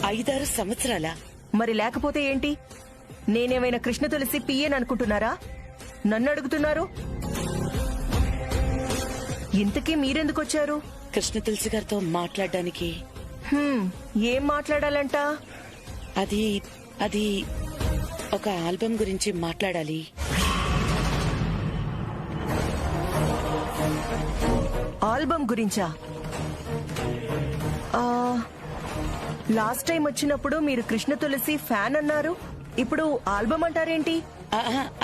5-6 సంవత్సరాల. మరి లేకపోతే ఏంటి? నేనేమైనా కృష్ణ తులసి పియ్యని అనుకుంటున్నారా? నన్ను అడుగుతున్నారు? ఇంతకీ మీరెందుకొచ్చారు? కృష్ణ తులసి గారితో మాట్లాడడానికి. ఏం మాట్లాడాలంట? అది ఒక ఆల్బమ్ గురించి మాట్లాడాలి. ఆల్బమ్ గురించా? లాస్ట్ టైం వచ్చినప్పుడు మీరు కృష్ణ తులసి ఫ్యాన్ అన్నారు, ఇప్పుడు ఆల్బమ్ అంటారేంటి?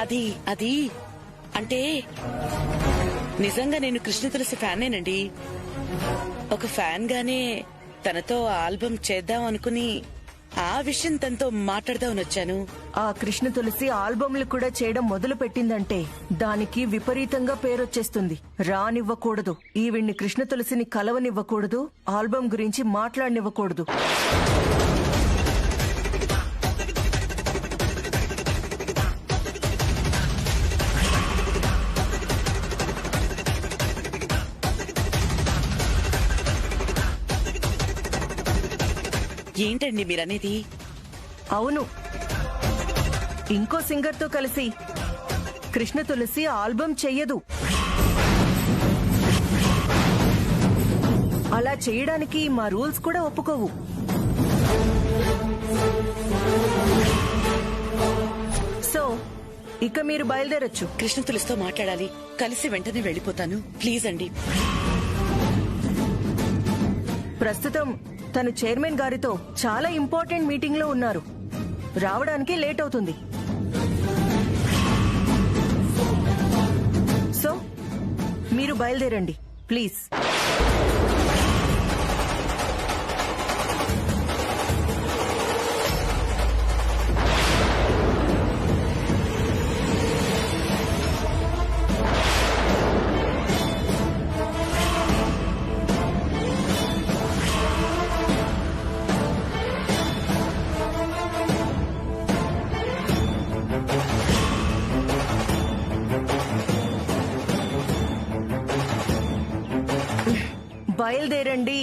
అది అంటే నిజంగా నేను కృష్ణ తులసి ఫ్యానేనండి. ఒక ఫ్యాన్ గానే తనతో ఆల్బమ్ చేద్దాం అనుకుని ఆ విషయం తనతో మాట్లాడదామని వచ్చాను. ఆ కృష్ణ తులసి ఆల్బమ్లు కూడా చేయడం మొదలు పెట్టిందంటే దానికి విపరీతంగా పేరొచ్చేస్తుంది. రానివ్వకూడదు. ఈవిడ్ని కృష్ణ తులసిని కలవనివ్వకూడదు, ఆల్బమ్ గురించి మాట్లాడనివ్వకూడదు. ఏంటండి మీరనేది? అవును, ఇంకో సింగర్ తో కలిసి కృష్ణ తులసి ఆల్బమ్ చెయ్యదు. అలా చేయడానికి మా రూల్స్ కూడా ఒప్పుకోవు. సో ఇక మీరు బయలుదేరొచ్చు. కృష్ణ తులసితో మాట్లాడాలి. కలిసి వెంటనే వెళ్ళిపోతాను. ప్లీజ్ అండి. ప్రస్తుతం తను చైర్మన్ గారితో చాలా ఇంపార్టెంట్ మీటింగ్ లో ఉన్నారు. రావడానికి లేట్ అవుతుంది. సో మీరు బయలుదేరండి ప్లీజ్. బయలుదేరండి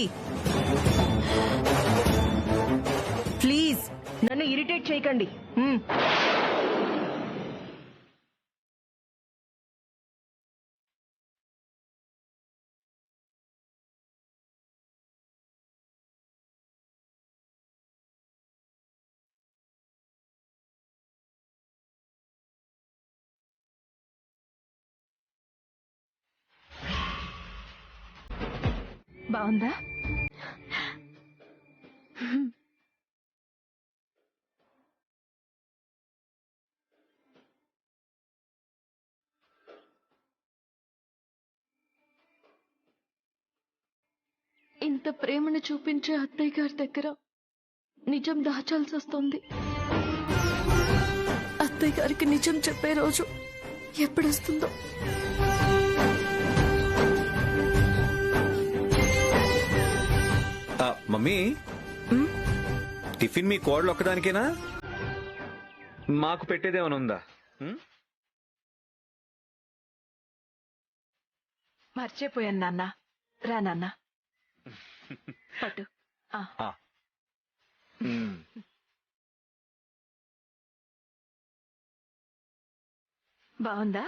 ప్లీజ్. నన్ను ఇరిటేట్ చేయకండి. బాగుందా? ఇంత ప్రేమను చూపించే అత్తయ్య గారి దగ్గర నిజం దాచాల్సి వస్తుంది. అత్తయ్య గారికి నిజం చెప్పే రోజు ఎప్పుడొస్తుందో. మమ్మీ, టిఫిన్ మీ కోడలు ఒక్కదానికేనా? మాకు పెట్టేదేమైనా ఉందా? మర్చిపోయాను నాన్న. రా నాన్న పట్టు. బాగుందా?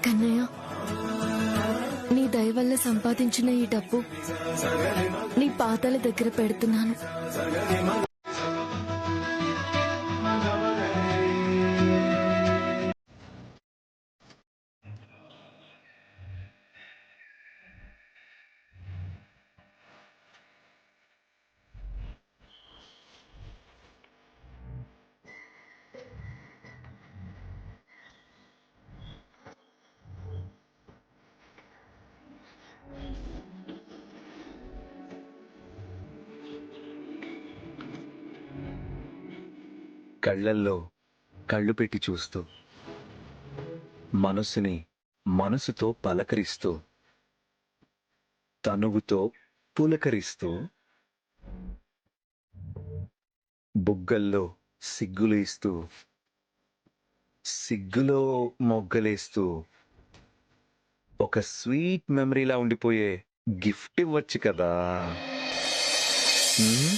కన్నయ్య, నీ దయ వల్ల సంపాదించిన ఈ డబ్బు నీ పాదాల దగ్గర పెడుతున్నాను. కళ్ళల్లో కళ్ళు పెట్టి చూస్తూ, మనసుని మనసుతో పలకరిస్తూ, తనువుతో పులకరిస్తూ బుగ్గల్లో సిగ్గులు ఇస్తూ సిగ్గులో మొగ్గలేస్తూ ఒక స్వీట్ మెమరీలా ఉండిపోయే గిఫ్ట్ ఇవ్వచ్చు కదా. ఉమ్?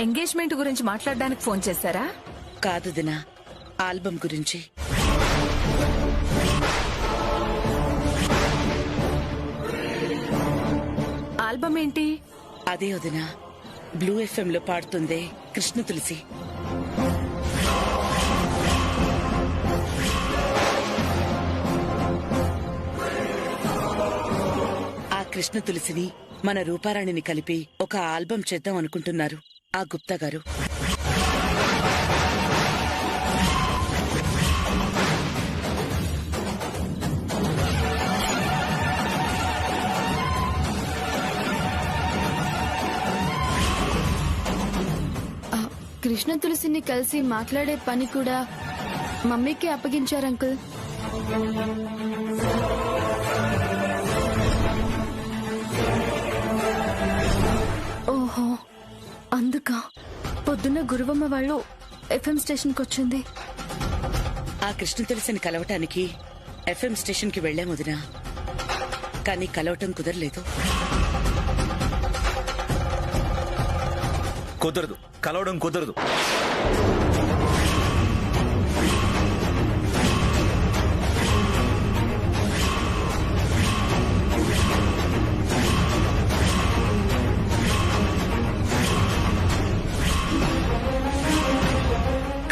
ఎంగేజ్మెంట్ గురించి మాట్లాడడానికి ఫోన్ చేశారా? కాదు దినా, ఆల్బమ్ గురించి. ఆల్బమ్ ఏంటి? అదే వదినా, బ్లూ ఎఫ్ఎం లో పాడుతుందే కృష్ణ తులసి. ఆ కృష్ణ తులసిని మన రూపారాణిని కలిపి ఒక ఆల్బం చేద్దాం అనుకుంటున్నారు ఆ గుప్తా గారు. కృష్ణ తులసిని కలిసి మాట్లాడే పని కూడా మమ్మీకి అప్పగించారు అంకుల్. ఓహో, అందుక పొద్దున్న గురువమ్మ వాళ్ళు ఎఫ్ఎం స్టేషన్ కి వచ్చింది. ఆ కృష్ణ తులసిని కలవటానికి ఎఫ్ఎం స్టేషన్ కి వెళ్లాం వదినా, కానీ కలవటం కుదరలేదు. కుదరదు, కలవడం కుదరదు.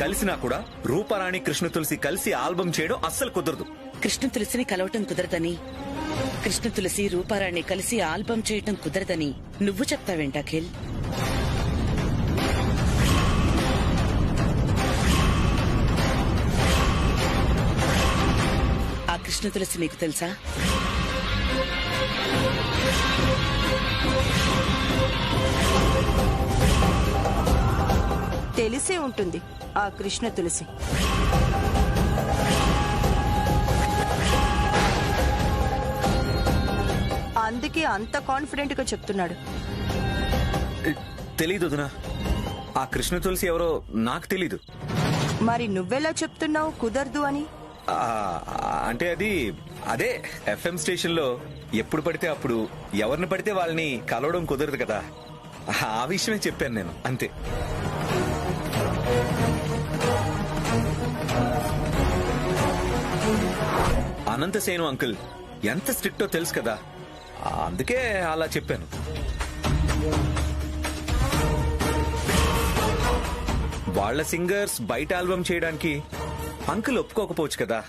కలిసినా కూడా రూపారాణి కృష్ణ తులసి కలిసి ఆల్బం చేయడం అస్సలు కుదరదు. కృష్ణ తులసిని కలవటం కుదరదని, కృష్ణ తులసి రూపారాణి కలిసి ఆల్బం చేయటం కుదరదని నువ్వు చెప్తావేంటి అఖిల్? ఆ కృష్ణ తులసి నీకు తెలుసా? తెలిసే ఉంటుంది ఆ కృష్ణ తులసి. అందుకే అంత కాన్ఫిడెంట్ గా చెప్తున్నాడు. తెలీదు వదినా, ఆ కృష్ణ తులసి ఎవరో నాకు తెలీదు. మరి నువ్వెలా చెప్తున్నావు కుదరదు అని? అంటే అదే ఎఫ్ఎం స్టేషన్ లో ఎప్పుడు పడితే అప్పుడు ఎవరిని పడితే వాళ్ళని కలవడం కుదరదు కదా, ఆ విషయమే చెప్పాను నేను, అంతే. అనంతసేను అంకుల్ ఎంత స్ట్రిక్టో తెలుసు కదా, అందుకే అలా చెప్పాను. వాళ్ళ సింగర్స్ బయట ఆల్బమ్ చేయడానికి అంకుల్ ఒప్పుకోకపోవచ్చు కదా,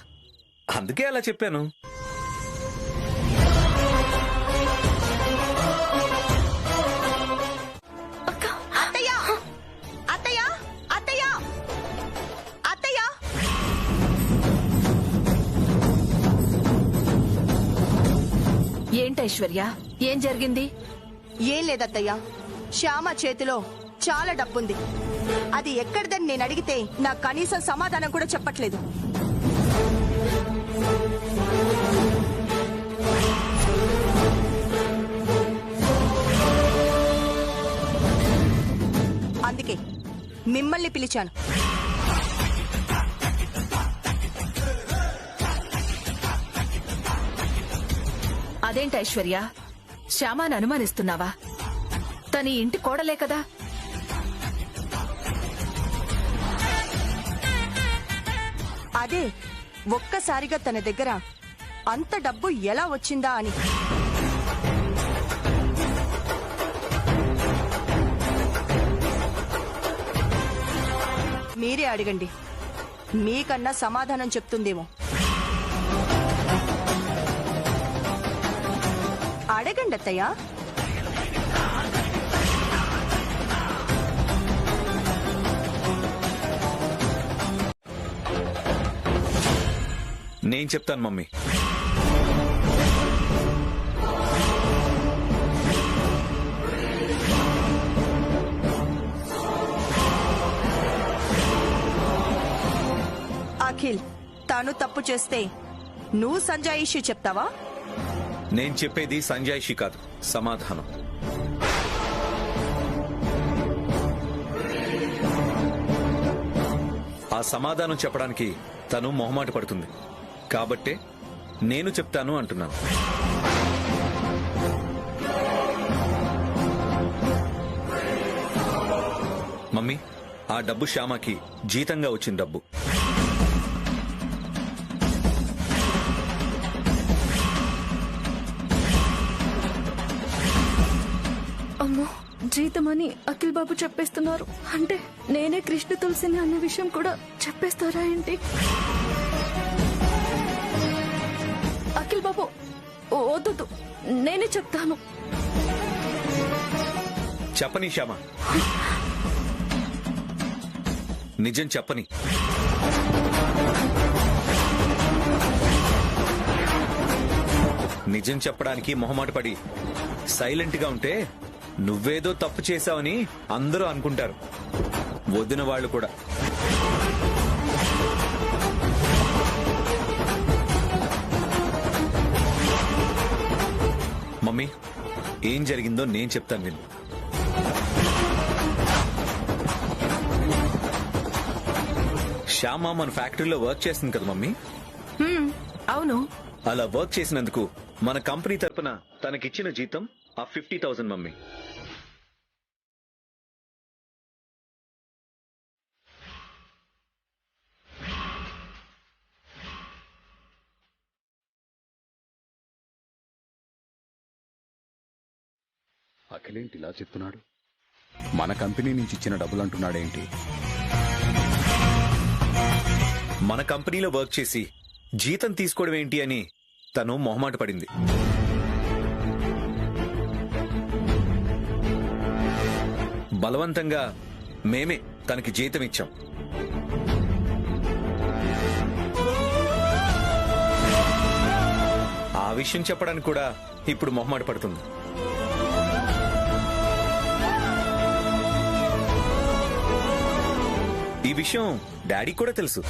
అందుకే అలా చెప్పాను. ఏంటి ఐశ్వర్య, ఏం జరిగింది? ఏం లేదత్తయ్యా, శ్యామ చేతిలో చాలా డబ్బుంది. అది ఎక్కడిదని నేను అడిగితే నాకు కనీసం సమాధానం కూడా చెప్పట్లేదు. అందుకే మిమ్మల్ని పిలిచాను. అదేంటి ఐశ్వర్య, శ్యామాని అనుమానిస్తున్నావా? తని ఇంటి కోడలే కదా. అదే ఒక్కసారిగా తన దగ్గర అంత డబ్బు ఎలా వచ్చిందా అని. మీరే అడగండి, మీకన్నా సమాధానం చెప్తుందేమో. అడగండి అత్తయ్య. నేను చెప్తాను మమ్మీ. అఖిల్, తాను తప్పు చేస్తే నువ్వు సంజాయిషి చెప్తావా? నేను చెప్పేది సంజాయిషి కాదు, సమాధానం. ఆ సమాధానం చెప్పడానికి తను మొహమాట పడుతుంది కాబట్టే నేను చెప్తాను అంటున్నాను. మమ్మీ, ఆ డబ్బు శ్యామకి జీతంగా వచ్చిన డబ్బు. అమ్మో, జీతమని అఖిల్ బాబు చెప్పేస్తున్నారు. అంటే నేనే కృష్ణ తులసిని అన్న విషయం కూడా చెప్పేస్తారా ఏంటి? అఖిల్ బాబు వద్దు, నేనే చెప్తాను. చెప్పని శ్యామ, నిజం చెప్పని. నిజం చెప్పడానికి మొహమాట పడి సైలెంట్ గా ఉంటే నువ్వేదో తప్పు చేశావని అందరూ అనుకుంటారు, వదిన వాళ్ళు కూడా. మమ్మీ, ఏం జరిగిందో నేను చెప్తాను విను. శ్యామ మన ఫ్యాక్టరీలో వర్క్ చేస్తుంది కదా మమ్మీ? అవును. అలా వర్క్ చేసినందుకు మన కంపెనీ తరపున తనకిచ్చిన జీతం ఆ 50,000 మమ్మీ. అఖిలేంటి ఇలా చెప్తున్నాడు? మన కంపెనీ నుంచి ఇచ్చిన డబ్బులు అంటున్నాడేంటి? మన కంపెనీలో వర్క్ చేసి జీతం తీసుకోవడం ఏంటి అని తను మొహమాట పడింది. బలవంతంగా మేమే తనకి జీతం ఇచ్చాం. ఆ విషయం చెప్పడానికి కూడా ఇప్పుడు మొహమాట పడుతుంది. ఈ విషయం డాడీ కూడా తెలుసు.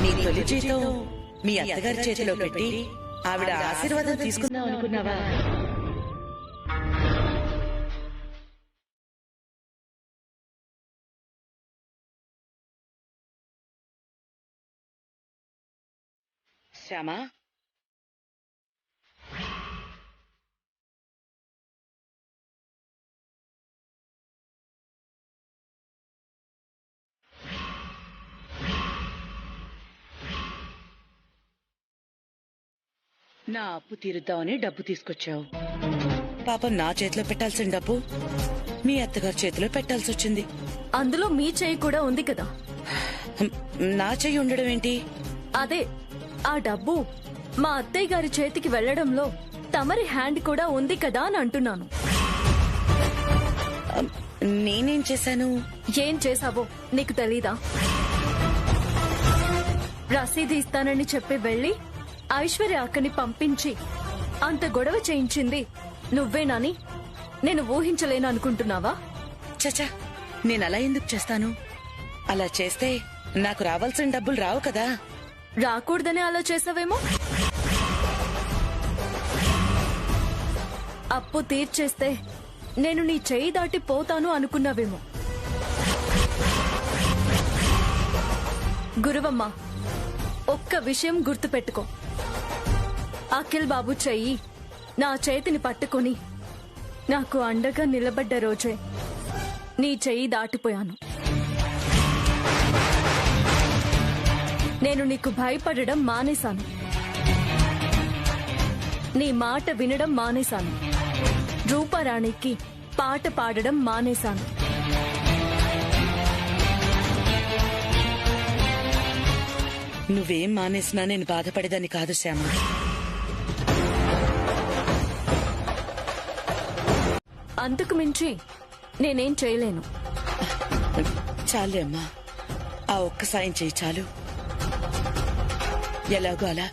నీ తొలి జీతం మీ అత్తగారి చేతిలో పెట్టి ఆవిడ ఆశీర్వాదం తీసుకుందాం అనుకున్నావా? శ్యామా, నా అప్పు తీరుద్దామని డబ్బు తీసుకొచ్చావు. పాపం నా చేతిలో పెట్టాల్సిన డబ్బు మీ అత్తగారి చేతిలో పెట్టాల్సి వచ్చింది. అందులో మీ చెయ్యి కూడా ఉంది కదా. నా చెయ్యి ఉండడం ఏంటి? అదే, ఆ డబ్బు మా అత్తయ్య గారి చేతికి వెళ్లడంలో తమరి హ్యాండ్ కూడా ఉంది కదా అని అంటున్నాను. నేనేం చేశాను? ఏం చేశావో నీకు తెలీదా? రసీదు ఇస్తానని చెప్పి వెళ్లి ఐశ్వర్య అక్కని పంపించి అంత గొడవ చేయించింది నువ్వేనని నేను ఊహించలేను అనుకుంటున్నావా? చచా, నేనలా ఎందుకు చేస్తాను? అలా చేస్తే నాకు రావాల్సిన డబ్బులు రావు కదా. రాకూడదని అలా చేసావేమో. అప్పు తీర్చేస్తే నేను నీ చెయ్యి దాటి పోతాను అనుకున్నావేమో. గురువమ్మ, ఒక్క విషయం గుర్తుపెట్టుకో. అఖిల్ బాబు చెయ్యి నా చేతిని పట్టుకుని నాకు అండగా నిలబడ్డ రోజే నీ చెయ్యి దాటిపోయాను. నేను నీకు భయపడడం మానేశాను. నీ మాట వినడం మానేశాను. రూపారాణికి పాట పాడడం మానేశాను. నువ్వేం మానేసినా నేను బాధపడేదాన్ని కాదు శ్యామ. అంతకు మించి నేనేం చేయలేను. చాలే అమ్మా, ఆ ఒక్క సాయం చేయి చాలు. ఎలాగో అలా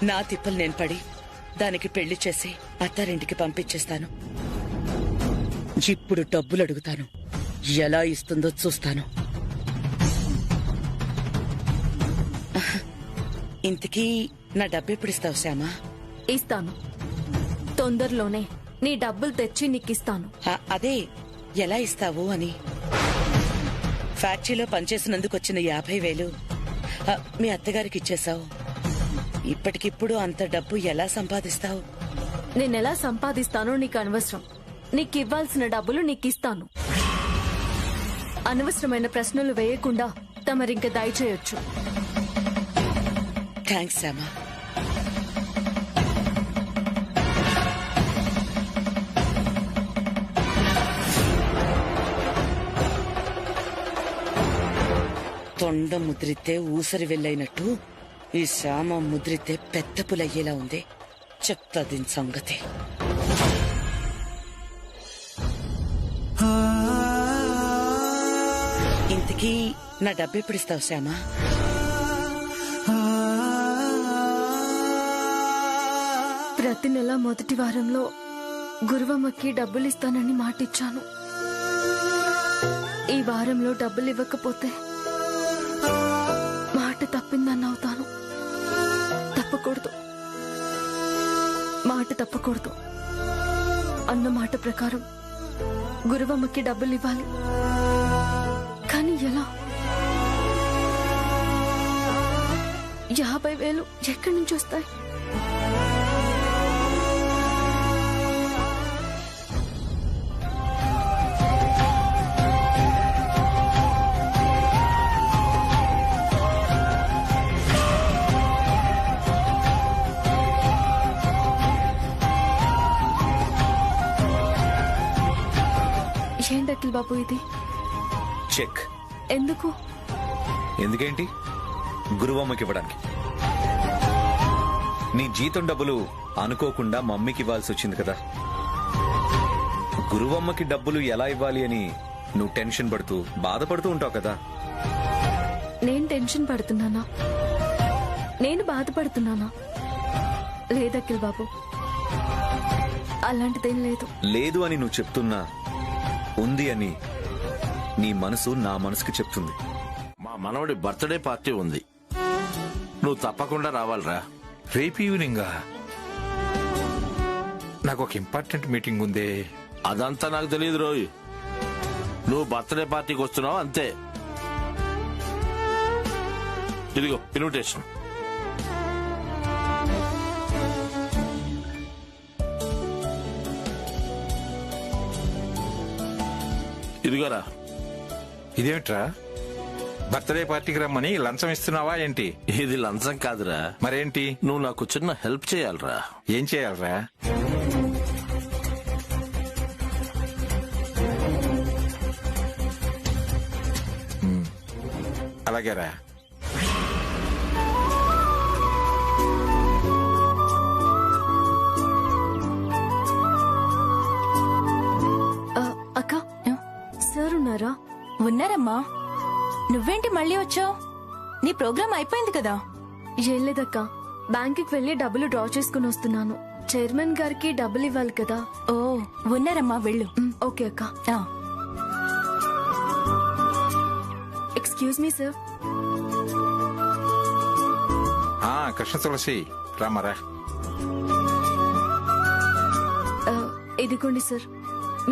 నా తిప్పలు నేను పడి దానికి పెళ్లి చేసి అత్తారింటికి పంపించేస్తాను. ఇప్పుడు డబ్బులు అడుగుతాను, ఎలా ఇస్తుందో చూస్తాను. ఇంతకీ నా డబ్బెప్పుడు ఇస్తావు శ్యామా? ఇస్తాను, తొందరలోనే నీ డబ్బులు తెచ్చి నీకిస్తాను. అదే ఎలా ఇస్తావు అని. ఫ్యాక్టరీలో పనిచేసినందుకు వచ్చిన 50,000 మీ అత్తగారికి ఇచ్చేశావు. ఇప్పటికిప్పుడు అంత డబ్బు ఎలా సంపాదిస్తావు? నేనెలా సంపాదిస్తానో నీకు అనవసరం. నీకివ్వాల్సిన డబ్బులు నీకిస్తాను. అనవసరమైన ప్రశ్నలు వేయకుండా తమరింక దయచేయొచ్చు. థ్యాంక్స్ శ్యామా. తొండ ముద్రితే ఊసరి వెళ్ళైనట్టు ఈ శ్యామ ముద్రితే పెద్ద పులయ్యేలా ఉంది. చెప్తా దీని సంగతి. ఇంతకీ నా డబ్బెప్పుడు ఇస్తావు శ్యామా? ప్రతి నెల మొదటి వారంలో గురువమ్మకి డబ్బులు ఇస్తానని మాటిచ్చాను. ఈ వారంలో డబ్బులు ఇవ్వకపోతే మాట తప్పిందని అవుతాను. తప్పకూడదు, మాట తప్పకూడదు. అన్న మాట ప్రకారం గురువమ్మకి డబ్బులు ఇవ్వాలి. కానీ ఎలా? 50,000 ఎక్కడి నుంచి వస్తాయి? ఏంటి అఖిల్ బాబు ఇది? చెక్. ఎందుకు? ఎందుకేంటి? గురువమ్మకి ఇవ్వడానికి. నీ జీతం డబ్బులు అనుకోకుండా మమ్మీకి ఇవ్వాల్సి వచ్చింది కదా. గురువమ్మకి డబ్బులు ఎలా ఇవ్వాలి అని నువ్వు టెన్షన్ పడుతూ బాధపడుతూ ఉంటావు కదా. నేను టెన్షన్ పడుతున్నానా? నేను బాధపడుతున్నానా? లేదు అఖిల్ బాబు, అలాంటిదేం లేదు. లేదు అని నువ్వు చెప్తున్నా ఉంది అని నీ మనసు నా మనసుకి చెప్తుంది. మా మనవడి బర్త్డే పార్టీ ఉంది, నువ్వు తప్పకుండా రావాలిరా. రేపు ఈవినింగ్ నాకు ఒక ఇంపార్టెంట్ మీటింగ్ ఉంది. అదంతా నాకు తెలియదు రోయ్. నువ్వు బర్త్డే పార్టీకి వస్తున్నావు అంతే. ఇదిగో ఇన్విటేషన్. ఇదిగోరా. ఇదేమిట్రా, బర్త్డే పార్టీకి రమ్మని లంచం ఇస్తున్నావా ఏంటి? ఇది లంచం కాదురా. మరేంటి? నువ్వు నాకు చిన్న హెల్ప్ చేయాలరా. ఏం చేయాలరా? అలాగేరా. అక్క, సార్ ఉన్నారా? ఉన్నారమ్మా. నువ్వేంటి మళ్ళీ వచ్చావు? నీ ప్రోగ్రాం అయిపోయింది కదా. ఏం లేదక్క, బ్యాంకుకి వెళ్లి డబ్బులు డ్రా చేసుకుని వస్తున్నాను. చైర్మన్ గారికి డబ్బులు ఇవ్వాలి కదా. ఓ, ఉన్నారమ్మా, వెళ్ళు. ఓకే అక్క. Excuse me sir. Krishna Tulasi రామరా. ఇదిగోండి సార్,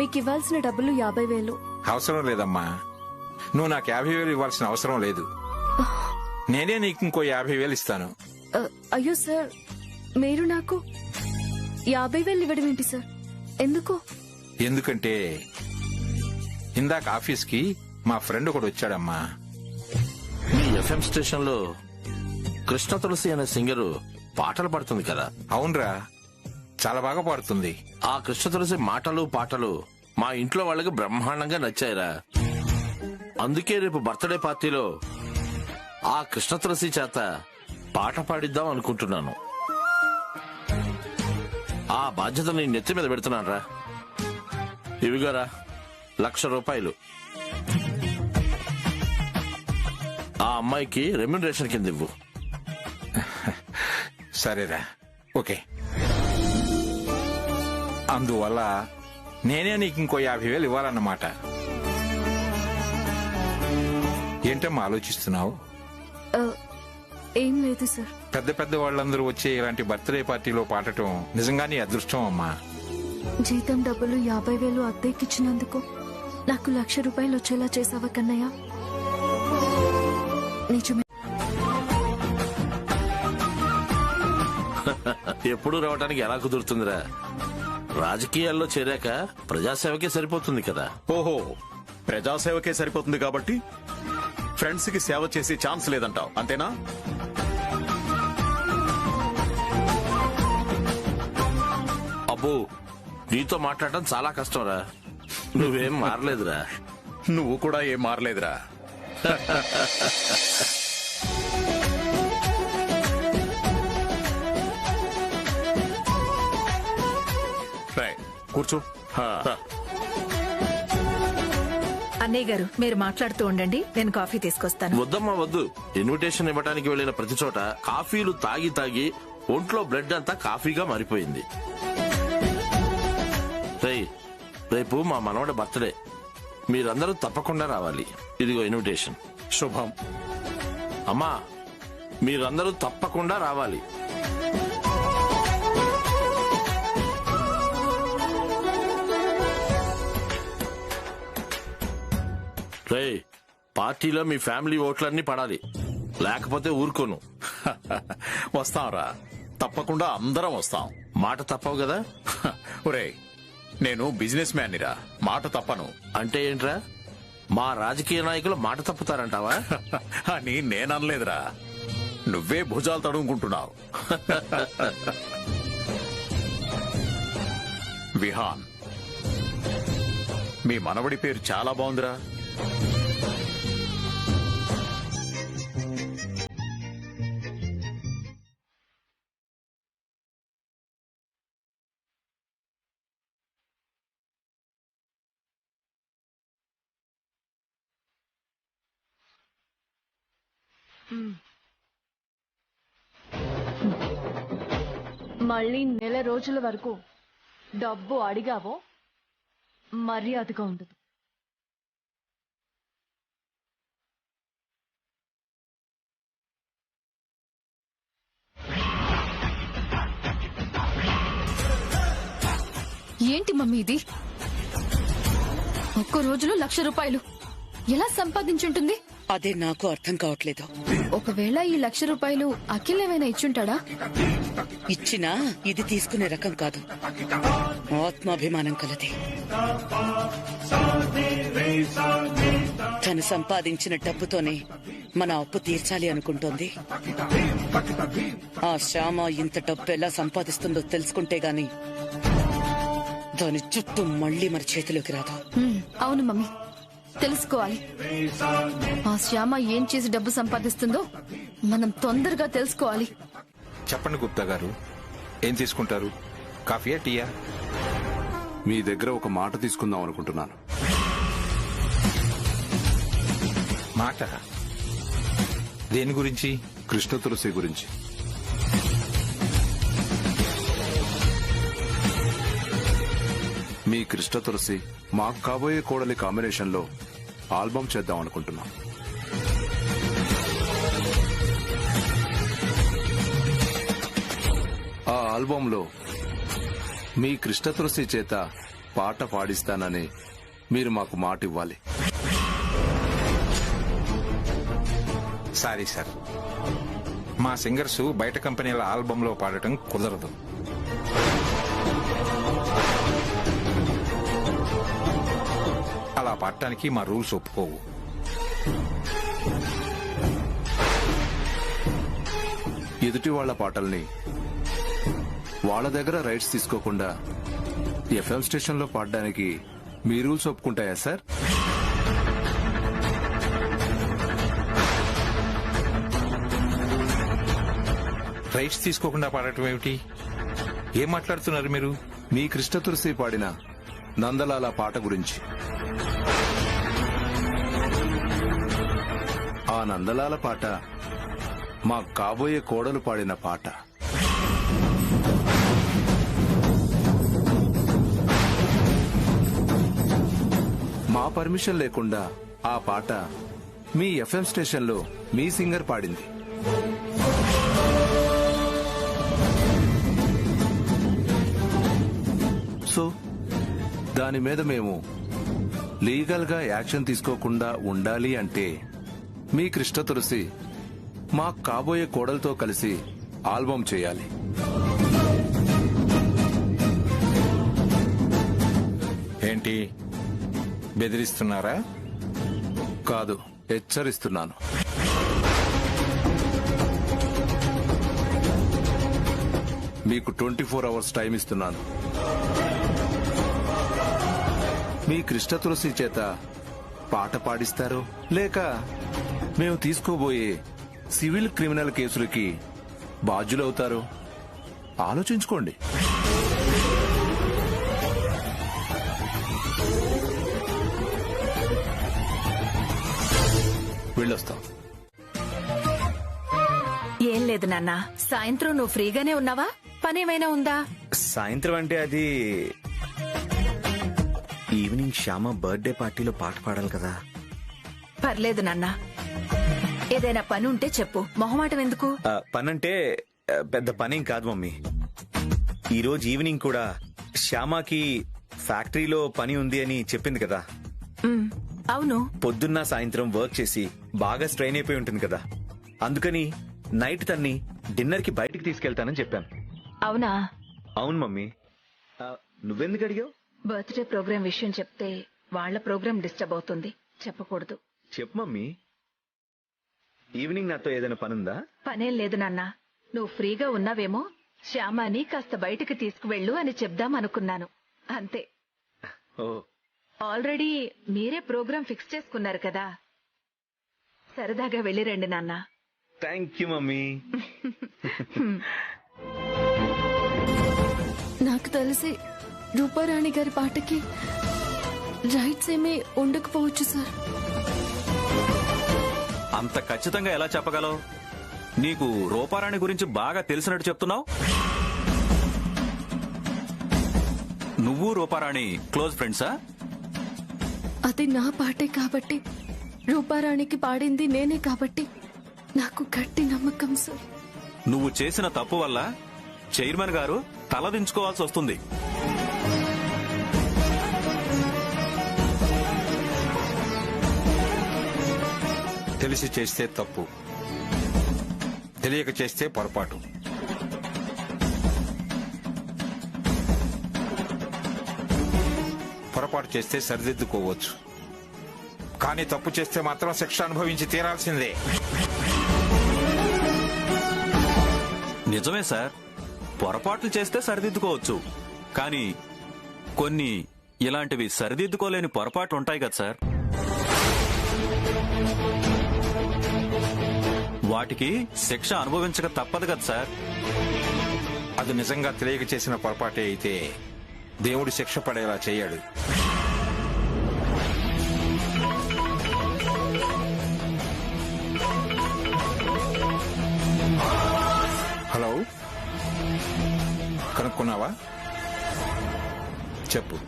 మీకు ఇవ్వాల్సిన డబ్బులు 50,000. అవసరం లేదమ్మా, నువ్వు నాకు 50,000 ఇవ్వాల్సిన అవసరం లేదు. నేనే నీకు ఇంకో 50,000 ఇస్తాను. అయ్యో సార్, మీరు నాకు 50,000 ఇవ్వడం ఏంటి సార్? ఎందుకు? ఎందుకంటే ఇందాక ఆఫీస్కి మా ఫ్రెండ్ ఒకడు వచ్చాడమ్మా. మీ ఎఫ్ఎం స్టేషన్ లో కృష్ణ తులసి అనే సింగరు పాటలు పాడుతుంది కదా. అవునరా, చాలా బాగా పాడుతుంది. ఆ కృష్ణ తులసి మాటలు పాటలు మా ఇంట్లో వాళ్ళకి బ్రహ్మాండంగా నచ్చాయిరా. అందుకే రేపు బర్త్డే పార్టీలో ఆ కృష్ణ తులసి చేత పాట పాడిద్దాం అనుకుంటున్నాను. ఆ బాధ్యత నేను నెత్తి మీద పెడుతున్నాను రా. ఇవిగోరా 1,00,000 రూపాయలు. ఆ అమ్మాయికి రెమ్యునరేషన్ కింద ఇవ్వు. సరేరా, ఓకే. అందువల్ల నేనే నీకు ఇంకో 50,000 ఇవ్వాలన్నమాట. ఏంటమ్మా ఆలోచిస్తున్నావు? ఏం లేదు సార్. పెద్ద పెద్ద వాళ్ళందరూ వచ్చే ఇలాంటి బర్త్డే పార్టీలో పాడటం నిజంగా నీ అదృష్టం అమ్మా. జీతం డబ్బులు 50,000 అద్దెకిచ్చినందుకు నాకు 1,00,000 రూపాయలు వచ్చేలా చేసావా కన్నయ్య? నిజమే. ఎప్పుడు రావడానికి ఎలా కుదురుతుందిరా? రాజకీయాల్లో చేరాక ప్రజాసేవకే సరిపోతుంది కదా. ఓహో, ప్రజాసేవకే సరిపోతుంది కాబట్టి ఫ్రెండ్స్ కి సేవ చేసే ఛాన్స్ లేదంటావు, అంతేనా? అబ్బో, నీతో మాట్లాడటం చాలా కష్టంరా. నువ్వేం మారలేదురా. నువ్వు కూడా ఏం మారలేదురా. కూర్చో. అన్నయ్య గారు, మీరు మాట్లాడుతూ ఉండండి, నేను కాఫీ తీసుకొస్తాను. వద్దమ్మా వద్దు. ఇన్విటేషన్ ఇవ్వడానికి వెళ్లిన ప్రతి చోట కాఫీలు తాగి తాగి ఒంట్లో బ్లడ్ అంతా కాఫీగా మారిపోయింది. రేపు మా మనవడి బర్త్డే, మీరందరూ తప్పకుండా రావాలి. ఇదిగో ఇన్విటేషన్. శుభం. అమ్మా, మీరందరూ తప్పకుండా రావాలి. పార్టీలో మీ ఫ్యామిలీ ఓట్లన్నీ పడాలి, లేకపోతే ఊరుకోను. వస్తాంరా, తప్పకుండా అందరం వస్తాం. మాట తప్పవు కదా? ఒరే, నేను బిజినెస్ మ్యాన్నిరా, మాట తప్పను. అంటే ఏంట్రా, మా రాజకీయ నాయకులు మాట తప్పుతారంటావా? అని నేననలేదురా, నువ్వే భుజాలు తడుముకుంటున్నావు. విహాన్, మీ మనవడి పేరు చాలా బాగుందిరా. మళ్ళీ నెల రోజుల వరకు డబ్బు అడిగావో మర్యాదగా ఉండదు. ఏంటి మమ్మీ ఇది? ఒక్క రోజులో 1,00,000 రూపాయలు ఎలా సంపాదించుంటుంది? అదే నాకు అర్థం కావట్లేదు. ఒకవేళ ఈ 1,00,000 రూపాయలు అఖిల్ ఏమైనా ఇచ్చుంటాడా? ఇచ్చినా ఇది తీసుకునే రకం కాదు. ఆత్మాభిమానం కలది. తను సంపాదించిన డబ్బుతోనే మన అప్పు తీర్చాలి అనుకుంటోంది. ఆ శ్యామ ఇంత డబ్బు ఎలా సంపాదిస్తుందో తెలుసుకుంటే గాని దాని చుట్టూ మళ్లీ మన చేతిలోకి రాదు. అవును మమ్మీ, తెలుసుకోవాలి. ఆ శ్యామ ఏం చేసి డబ్బు సంపాదిస్తుందో మనం తొందరగా తెలుసుకోవాలి. చెప్పండి గుప్తా గారు, ఏం తీసుకుంటారు? కాఫీయా, టీయా? మీ దగ్గర ఒక మాట తీసుకుందాం అనుకుంటున్నాను. మాట? దేని గురించి? కృష్ణ తులసి గురించి. మీ కృష్ణ తులసి మాకు కాబోయే కోడలి కాంబినేషన్ లో ఆల్బమ్ చేద్దాం అనుకుంటున్నాం. ఆ ఆల్బంలో మీ కృష్ణ తులసి చేత పాట పాడిస్తానని మీరు మాకు మాట ఇవ్వాలి. సారీ సార్, మా సింగర్స్ బయట కంపెనీల ఆల్బంలో పాడటం కుదరదు. అలా పాడటానికి మా రూల్స్ ఒప్పుకోవు. ఎదుటి వాళ్ల పాటల్ని వాళ్ళ దగ్గర రైట్స్ తీసుకోకుండా ఎఫ్ఎం స్టేషన్ లో పాడడానికి మీ రూల్స్ ఒప్పుకుంటాయా సార్? రైట్స్ తీసుకోకుండా పాడటం ఏమిటి? ఏం మాట్లాడుతున్నారు మీరు? మీ కృష్ణ తులసి పాడిన నందలాల పాట గురించి. ఆ నందలాల పాట మా కాబోయే కోడలు పాడిన పాట. మా పర్మిషన్ లేకుండా ఆ పాట మీ ఎఫ్ఎం స్టేషన్లో మీ సింగర్ పాడింది. సో దాని మీద మేము లీగల్ గా యాక్షన్ తీసుకోకుండా ఉండాలి అంటే మీ కృష్ణ తులసి మా కాబోయే కోడలతో కలిసి ఆల్బం చేయాలి. ఏంటి బెదిరిస్తున్నారా? కాదు, హెచ్చరిస్తున్నాను. మీకు 24 అవర్స్ టైం ఇస్తున్నాను. మీ కృష్ణ తులసి చేత పాట పాడిస్తారో లేక మేము తీసుకోబోయే సివిల్ క్రిమినల్ కేసులకి బాధ్యులవుతారో ఆలోచించుకోండి. వెళ్ళొస్తాం. ఏం లేదు నాన్న, సాయంత్రం నువ్వు ఫ్రీగానే ఉన్నావా? పనేమైనా ఉందా? సాయంత్రం అంటే అది ఈవినింగ్ శ్యామ బర్త్డే పార్టీలో పాట పాడాలి కదా. పర్లేదు నాన్న, ఏదైనా పని ఉంటే చెప్పు, మొహమాటం ఎందుకు? పనంటే పెద్ద పనేం కాదు మమ్మీ. ఈ రోజు ఈవినింగ్ కూడా శ్యామకి ఫ్యాక్టరీలో పని ఉంది అని చెప్పింది కదా. అవును. పొద్దున్న సాయంత్రం వర్క్ చేసి బాగా స్ట్రెయిన్ అయిపోయి ఉంటుంది కదా. అందుకని నైట్ తన్ని డిన్నర్ కి బయటికి తీసుకెళ్తానని చెప్పాను. అవునా? అవును మమ్మీ. నువ్వెందుకు అడిగావు? బర్త్డే ప్రోగ్రాం విషయం చెప్తే వాళ్ళ ప్రోగ్రాం డిస్టర్బ్ అవుతుంది, చెప్పకూడదు. చెప్పు మమ్మీ. ఈవినింగ్ నాతో ఏదైనా పనుందా? పనేం లేదు నాన్న, నువ్వు ఫ్రీగా ఉన్నావేమో శ్యామాని కాస్త బయటికి తీసుకువెళ్ళు అని చెప్దాం అనుకున్నాను, అంతే. ఓ, ఆల్రెడీ మీరే ప్రోగ్రాం ఫిక్స్ చేసుకున్నారు కదా, సరదాగా వెళ్ళిరండి నాన్న. Thank you mummy. నాకు తెలిసి రూపారాణి గారి పాటకి రైట్స్ ఏమీ ఉండకపోవచ్చు సార్. అంత ఖచ్చితంగా ఎలా చెప్పగలవు? నీకు రూపారాణి గురించి బాగా తెలిసినట్టు చెప్తున్నావు. నువ్వు రూపారాణి క్లోజ్ ఫ్రెండ్సా? అది నా పాటే కాబట్టి, రూపారాణికి పాడింది నేనే కాబట్టి నాకు గట్టి నమ్మకం సార్. నువ్వు చేసిన తప్పు వల్ల చైర్మన్ గారు తలదించుకోవాల్సి వస్తుంది. తెలిసి చేస్తే తప్పు, తెలియక చేస్తే పొరపాటు. పొరపాటు చేస్తే సరిదిద్దుకోవచ్చు, కానీ తప్పు చేస్తే మాత్రం శిక్ష అనుభవించి తీరాల్సిందే. నిజమే సార్, పొరపాట్లు చేస్తే సరిదిద్దుకోవచ్చు, కానీ కొన్ని ఇలాంటివి సరిదిద్దుకోలేని పొరపాట్లు ఉంటాయి కదా సార్. వాటికి శిక్ష అనుభవించక తప్పదు కదా సార్. అది నిజంగా తెలియక చేసిన పొరపాటే అయితే దేవుడు శిక్ష పడేలా చేయడు. హలో, కనుక్కున్నావా? చెప్పు.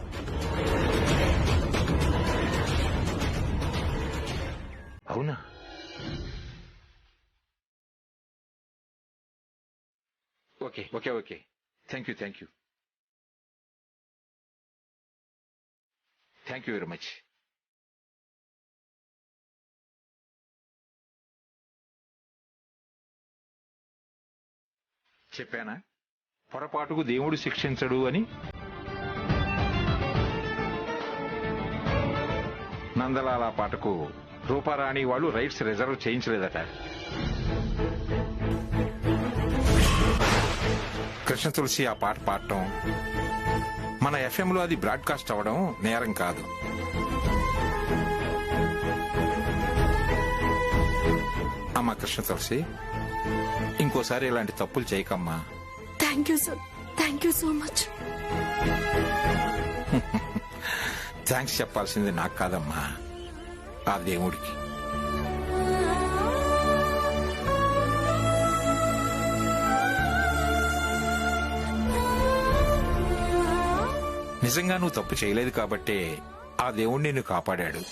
అవునా? Okay okay okay, thank you thank you thank you very much. చెప్పానా పొరపాటుకు దేవుడు శిక్షించడు అని? నందలాల పాటకు రూపారాణి వాళ్ళు రైట్స్ రిజర్వ్ చేయించలేదట. కృష్ణ తులసి ఆ పాట పాడటం, మన ఎఫ్ఎంలో అది బ్రాడ్కాస్ట్ అవ్వడం నేరం కాదు. అమ్మా కృష్ణ తులసి, ఇంకోసారి ఇలాంటి తప్పులు చేయకమ్మా. Thank you sir, thank you so much. Thanks చెప్పాల్సింది నాకు కాదమ్మా, ఆ దేవుడికి. నిజంగా నువ్వు తప్పు చేయలేదు కాబట్టే ఆ దేవుడు నిన్ను కాపాడాడు.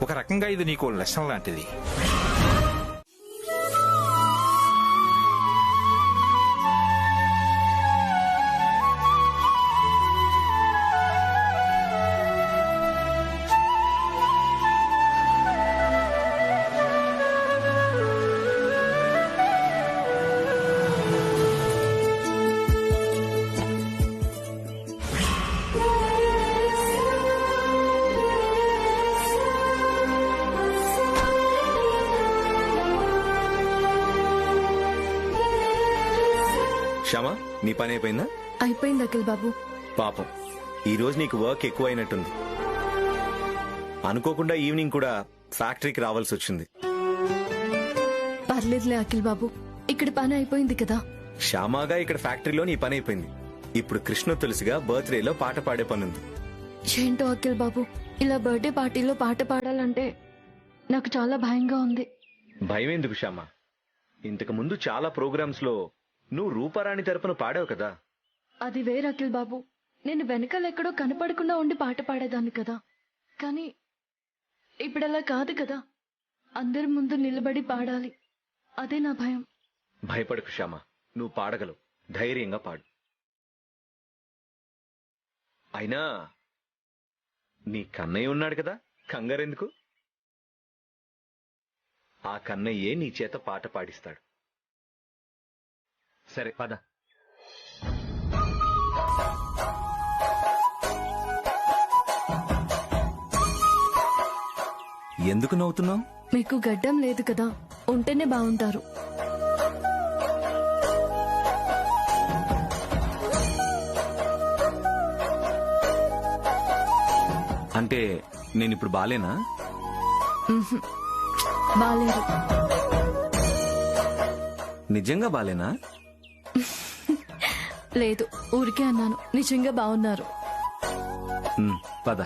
ఒక రకంగా ఇది నీకు లెసన్ లాంటిది. శ్యామా, నీ పని అయిపోయిందా? అయిపోయింది అఖిల్ బాబు. పాపం, ఈ రోజు నీకు వర్క్ ఎక్కువైనట్టుంది. అనుకోకుండా ఈవినింగ్ కూడా ఫ్యాక్టరీకి రావాల్సి వచ్చింది. పర్లేదులే అఖిల్ బాబు, ఇక్కడ పని అయిపోయింది కదా. శ్యామాగా ఇక్కడ ఫ్యాక్టరీలో నీ పని అయిపోయింది. ఇప్పుడు కృష్ణ తులసిగా బర్త్డేలో పాట పాడే పనుంది. ఏంటో అఖిల్ బాబు, ఇలా బర్త్డే పార్టీలో పాట పాడాలంటే నాకు చాలా భయంగా ఉంది. భయం ఎందుకు శ్యామా? ఇంతకు ముందు చాలా ప్రోగ్రామ్స్ లో నువ్వు రూపారాణి తరపున పాడావు కదా. అది వేరే అఖిల్ బాబు. నేను వెనకాలెక్కడో కనపడకుండా ఉండి పాట పాడేదాన్ని కదా. కానీ ఇప్పుడలా కాదు కదా, అందరి ముందు నిలబడి పాడాలి. అదే నా భయం. భయపడకు శ్యామా, నువ్వు పాడగలవు. ధైర్యంగా పాడు. అయినా నీ కన్నయ్య ఉన్నాడు కదా, కంగారెందుకు? ఆ కన్నయ్యే నీ చేత పాట పాడిస్తాడు. సరే పద. ఎందుకు నవ్వుతున్నావు? మీకు గడ్డం లేదు కదా, ఉంటేనే బాగుంటారు. అంటే నేనిప్పుడు బాలేనా? బాలేదు. నిజంగా బాలేనా? లేదు, ఊరికే అన్నాను. నిజంగా బాగున్నారు. పద.